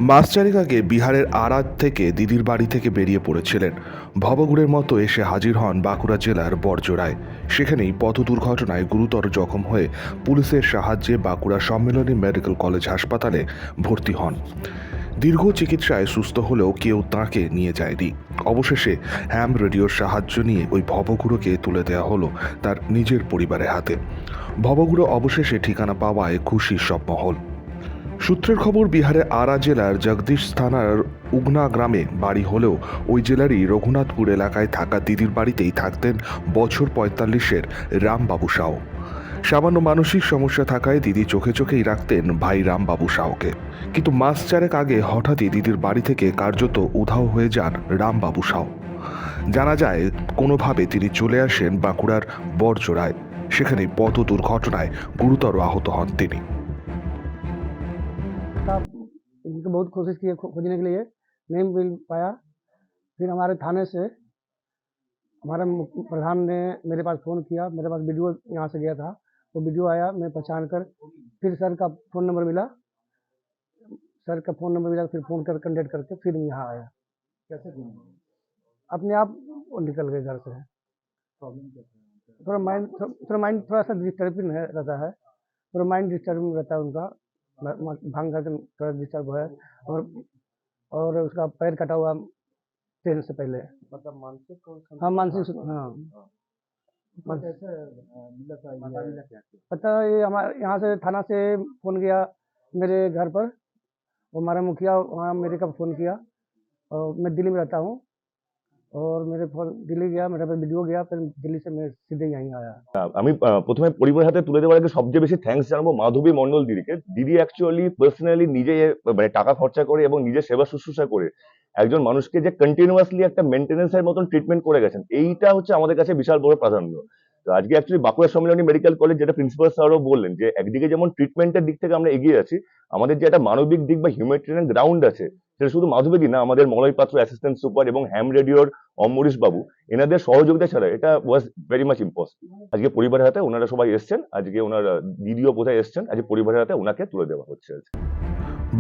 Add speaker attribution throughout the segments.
Speaker 1: মাস চারেক আগে বিহারের আরাদ থেকে দিদির বাড়ি থেকে বেরিয়ে পড়েছিলেন। ভবঘুরের মতো এসে হাজির হন বাঁকুড়া জেলার বড়জোড়ায়। সেখানেই পথ দুর্ঘটনায় গুরুতর জখম হয়ে পুলিশের সাহায্যে বাঁকুড়া সম্মিলনী মেডিকেল কলেজ হাসপাতালে ভর্তি হন। দীর্ঘ চিকিৎসায় সুস্থ হলেও কেউ তাঁকে নিয়ে যায়নি। অবশেষে হ্যাম রেডিওর সাহায্য নিয়ে ওই ভবঘুরোকে তুলে দেওয়া হলো তার নিজের পরিবারের হাতে। ভবঘুরো অবশেষে ঠিকানা পাওয়ায় খুশি সব মহল। সূত্রের খবর, বিহারের আরা জেলার জগদীশ থানার উগনা গ্রামে বাড়ি হলেও ওই জেলারই রঘুনাথপুর এলাকায় থাকা দিদির বাড়িতেই থাকতেন বছর ৪৫-এর রামবাবু সাউ। সামান্য মানসিক সমস্যা থাকায় দিদি চোখে চোখেই রাখতেন ভাই রামবাবু সাউকে। কিন্তু মাস চারেক আগে হঠাৎই দিদির বাড়ি থেকে কার্যত উধাও হয়ে যান রামবাবু সাউ। জানা যায় কোনোভাবে তিনি চলে আসেন বাঁকুড়ার বড়জোড়ায়। সেখানে পথ দুর্ঘটনায় গুরুতর আহত হন তিনি।
Speaker 2: इनकी बहुत कोशिश की खोजने के लिए, नहीं मिल पाया। फिर हमारे थाने से हमारे प्रधान ने मेरे पास फ़ोन किया। मेरे पास वीडियो यहाँ से गया था, वो वीडियो आया, मैं पहचान कर फिर सर का फ़ोन नंबर मिला। फिर फ़ोन कर कंटेक्ट करके फिर यहाँ आया। कैसे अपने आप वो निकल गए घर से। थोड़ा माइंड थोड़ा सा डिस्टर्बिंग रहता है, थोड़ा माइंड डिस्टर्बिंग रहता है उनका। भांग करके थोड़ा डिस्टर्ब है, और उसका पैर कटा हुआ ट्रेन से पहले। मतलब मानसिक? हाँ, मानसिक। हाँ, पता ये हमारे यहाँ से थाना से फ़ोन किया मेरे घर पर, हमारे मुखिया वहाँ मेरे का फ़ोन किया। और मैं दिल्ली में रहता हूँ, और मेरे फोन दिल्ली गया, मेरे पे वीडियो गया, फिर दिल्ली से मैं सीधे यहीं आया।
Speaker 3: আমি প্রথমে পরিবারের হাতে তুলে দেওয়ার আগে সবচেয়ে বেশি থ্যাঙ্কস জানাবো মাধবী মন্ডল দিদিকে। দিদি অ্যাকচুয়ালি পার্সোনালি নিজে মানে টাকা খরচা করে এবং নিজে সেবা শুশ্রূষা করে একজন মানুষকে যে কন্টিনিউয়াসলি একটা মেনটেন্যান্সের মতন ট্রিটমেন্ট করে গেছেন, এইটা হচ্ছে আমাদের কাছে বিশাল বড় প্রাধান্য। তো আজকে অ্যাকচুয়ালি বাঁকুড়া সম্মিলনী মেডিকেল কলেজ, যেটা প্রিন্সিপাল স্যারও বললেন যে একদিকে যেমন ট্রিটমেন্টের দিক থেকে আমরা এগিয়ে আছি, আমাদের যে একটা মানবিক দিক বা হিউম্যানিটেরিয়ান গ্রাউন্ড আছে, সেটা শুধু মাধবী না, আমাদের মলয় পাত্র অ্যাসিস্ট্যান্ট সুপার এবং হ্যাম রেডিওর অম্বরীশ বাবু, এনাদের সহযোগিতা ছাড়া এটা ওয়াজ ভেরি মাচ ইম্পসিবল। আজকে পরিবারের হাতে ওনারা সবাই এসছেন, আজকে ওনার দিদিও বোধহয় এসছেন, আজকে পরিবারের হাতে ওনাকে তুলে দেওয়া হচ্ছে।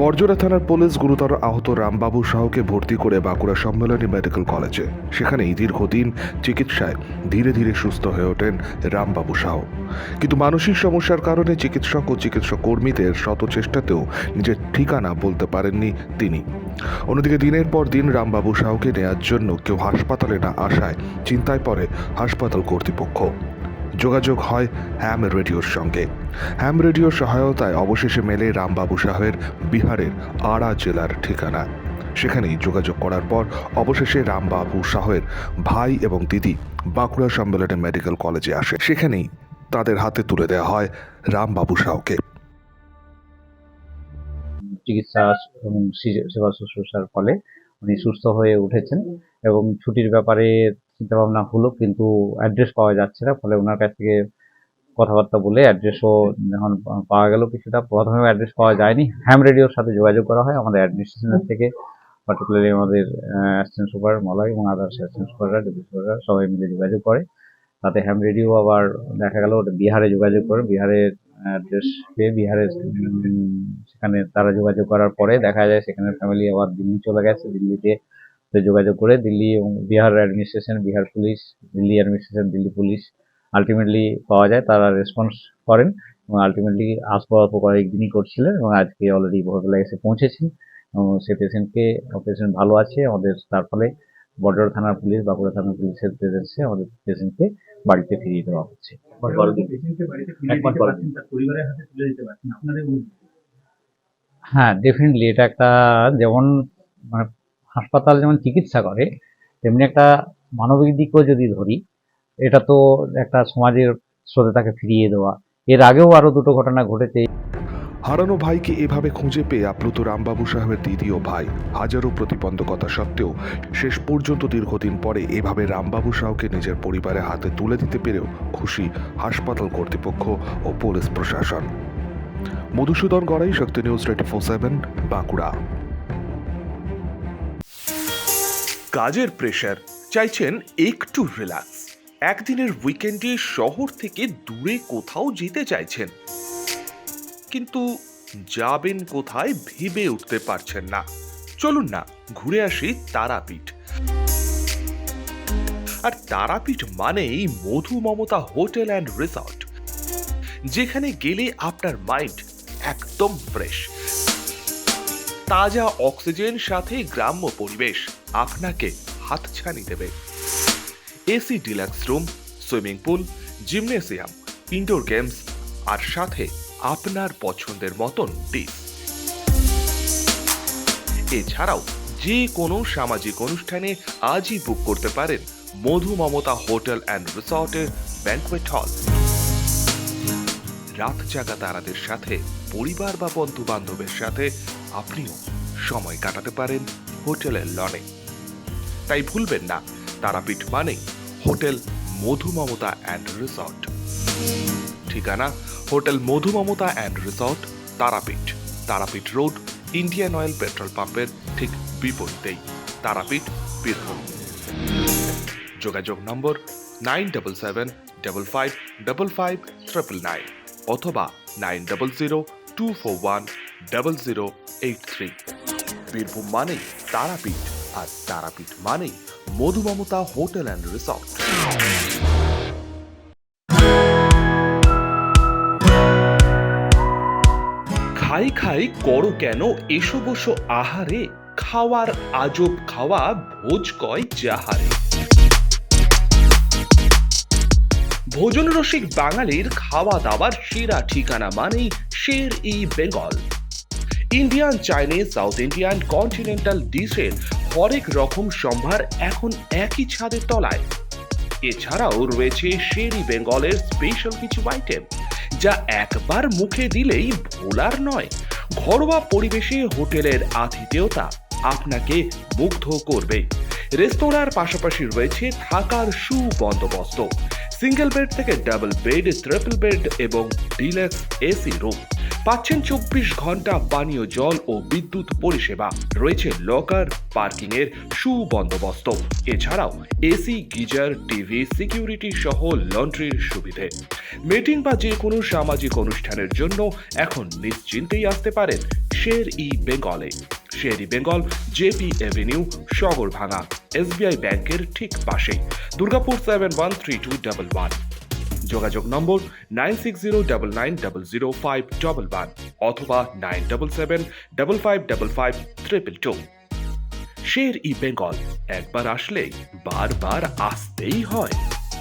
Speaker 1: বড়জোড়া থানার পুলিশ গুরুতর আহত রামবাবু সাউকে ভর্তি করে বাঁকুড়া সম্মিলনী মেডিকেল কলেজে। সেখানেই দীর্ঘদিন চিকিৎসায় ধীরে ধীরে সুস্থ হয়ে ওঠেন রামবাবু সাউ। কিন্তু মানসিক সমস্যার কারণে চিকিৎসক ও চিকিৎসক কর্মীদের শত চেষ্টাতেও নিজের ঠিকানা বলতে পারেননি তিনি। অন্যদিকে দিনের পর দিন রামবাবু সাউকে নেয়ার জন্য কেউ হাসপাতালে না আসায় চিন্তায় পড়ে হাসপাতাল কর্তৃপক্ষ। যোগাযোগ হয় হ্যাম রেডিওর সঙ্গে। হ্যাম রেডিওর সহায়তায় অবশেষে মেলে রামবাবু সাহের বিহারের আরা জেলার ঠিকানা। সেখানেই যোগাযোগ করার পর অবশেষে রামবাবু সাহের ভাই এবং দিদি বাঁকুড়া সম্মেলনী মেডিকেল কলেজে আসে। সেখানেই তাদের হাতে তুলে দেওয়া হয় রামবাবু সাউকে।
Speaker 4: চিকিৎসা এবং সেবা শুশ্রূষার ফলে উনি সুস্থ হয়ে উঠেছেন, এবং ছুটির ব্যাপারে চিন্তা ভাবনা হলো, কিন্তু অ্যাড্রেস পাওয়া যাচ্ছে না। ফলে ওনার কাছ থেকে কথাবার্তা বলে অ্যাড্রেসও যখন পাওয়া গেল, কিছুটা প্রথমে অ্যাড্রেস পাওয়া যায়নি, হ্যাম রেডিওর সাথে যোগাযোগ করা হয় আমাদের অ্যাডমিনিস্ট্রেশনের থেকে, পার্টিকুলারলি আমাদের অ্যাসিস্ট্যান্ট সুপার মলয় এবং আদার্স অ্যাসিস্ট্যান্ট সুপাররা, ডেপুটি সুপাররা সবাই মিলে যোগাযোগ করে। তাতে হ্যাম রেডিও আবার দেখা গেল ওটা বিহারে যোগাযোগ করে, বিহারের অ্যাড্রেস পেয়ে বিহারের সেখানে তারা যোগাযোগ করার পরে দেখা যায় সেখানে ফ্যামিলি আবার দিল্লি চলে গেছে। দিল্লিতে যোগাযোগ করে দিল্লি এবং Bihar administration, Bihar police, Delhi administration, Delhi police ultimately পাওয়া যায়, তারা রেসপন্স করেন এবং আলটিমেটলি আসবো কয়েকদিনই করছিলেন, এবং আজকে অলরেডি ভোরবেলা এসে পৌঁছেছেন এবং সেই পেশেন্ট ভালো আছে আমাদের। তার ফলে বড়জোড়া থানার পুলিশ, বাঁকুড়া থানার পুলিশের প্রেজেন্সে আমাদের পেশেন্টকে বাড়িতে ফিরিয়ে দেওয়া হচ্ছে। হ্যাঁ, ডেফিনেটলি এটা একটা, যেমন মানে হাসপাতাল যেমন চিকিৎসা করে, তেমনি একটা মানবিক দিকও যদি ধরি, এটা তো একটা সমাজের স্রোতে তাকে ফিরিয়ে দেওয়া। এর আগেও আরো দুটো ঘটনা ঘটেছে।
Speaker 1: হারানো ভাইকে এভাবে খুঁজে পেয়ে আপ্লুত রামবাবু সাহেবের দিদি ও ভাই। হাজারো প্রতিবন্ধকতা সত্ত্বেও শেষ পর্যন্ত দীর্ঘদিন পরে এভাবে রামবাবু সাউকে নিজের পরিবারের হাতে তুলে দিতে পেরেও খুশি হাসপাতাল কর্তৃপক্ষ ও পুলিশ প্রশাসন। মধুসূদন গড়াই, শক্তি নিউজ 24/7, বাঁকুড়া।
Speaker 5: কাজের প্রেশার, চাইছেন একটু রিল্যাক্স,
Speaker 1: একদিনের উইকেন্ডে শহর থেকে দূরে কোথাও যেতে চাইছেন, কিন্তু যাবেন কোথায় ভেবে উঠতে পারছেন না। চলুন না ঘুরে আসি তারাপীঠ। আর তারাপীঠ মানেই মধু মমতা হোটেল অ্যান্ড রিসর্ট, যেখানে গেলে আপনার মাইন্ড একদম ফ্রেশ। তাজা অক্সিজেন সাথে গ্রাম্য পরিবেশ আপনাকে হাতছানি দেবে। AC deluxe room, swimming pool, gymnasium, indoor games আর সাথে আপনার পছন্দের মতন ডিশ। এছাড়াও যে কোনো সামাজিক অনুষ্ঠানে আজই বুক করতে পারেন মধু মমতা হোটেল অ্যান্ড রিসর্টের ব্যাংকোয়েট হল। রাত জাগা তারাদের সাথে, পরিবার বা বন্ধু বান্ধবের সাথে আপনিও সময় কাটাতে পারেন হোটেলের লনে। তাই ভুলবেন না, তারাপীঠ মানে hotel Madhu Mamata and resort. ঠিকানা hotel Madhu Mamata and resort, Tarapith, Tarapith road, Indian oil petrol পাম্পের ঠিক বিপরীতেই, তারাপীঠ, বীরভূম। যোগাযোগ নম্বর 9775555599 অথবা 9002410083। বীরভূম মানেই তারাপীঠ, আর তারাপীঠ মানেই মধু মমতা হোটেল অ্যান্ড রিসর্ট। খাই খাই করো কেন এসো বসো আহারে, খাওয়ার আজব খাওয়া ভোজ কয় যাহারে। ভোজন রসিক বাঙালির খাওয়া দাওয়ার সেরা ঠিকানা মানেই Sher e Bengal. Indian, Chinese, south Indian, continental ডিশের হরেক রকম সম্ভার এখন একই ছাদের তলায়। এছাড়াও রয়েছে শের ই বেঙ্গলের স্পেশাল কিছু আইটেম, যা একবার মুখে দিলেই ভোলার নয়। ঘরোয়া পরিবেশে হোটেলের আতিথেয়তা আপনাকে মুগ্ধ করবে। রেস্তোরাঁর পাশাপাশি রয়েছে থাকার সুবন্দোবস্ত, সিঙ্গেল বেড থেকে ডাবল বেড, ট্রিপল বেড এবং ডিলাক্স এসি রুম। পাচ্ছেন 24 ঘন্টা পানীয় জল ও বিদ্যুৎ পরিষেবা। রয়েছে লকার, পার্কিং এর সুবন্দোবস্ত। এছাড়াও এসি, গিজার, টিভি, সিকিউরিটি সহ লন্ড্রির সুবিধে। মিটিং বা যে কোনো সামাজিক অনুষ্ঠানের জন্য এখন নিশ্চিন্তেই আসতে পারেন শের ই বেঙ্গলে। Sher e Bengal, JP avenue, Sagarbhanga, SBI ব্যাংকের ঠিক পাশেই, দুর্গাপুর 713211। যোগাযোগ নম্বর 9609900511 অথবা 9775555222। শের ই বেঙ্গল, একবার আসলে বারবার আসতেই হয়।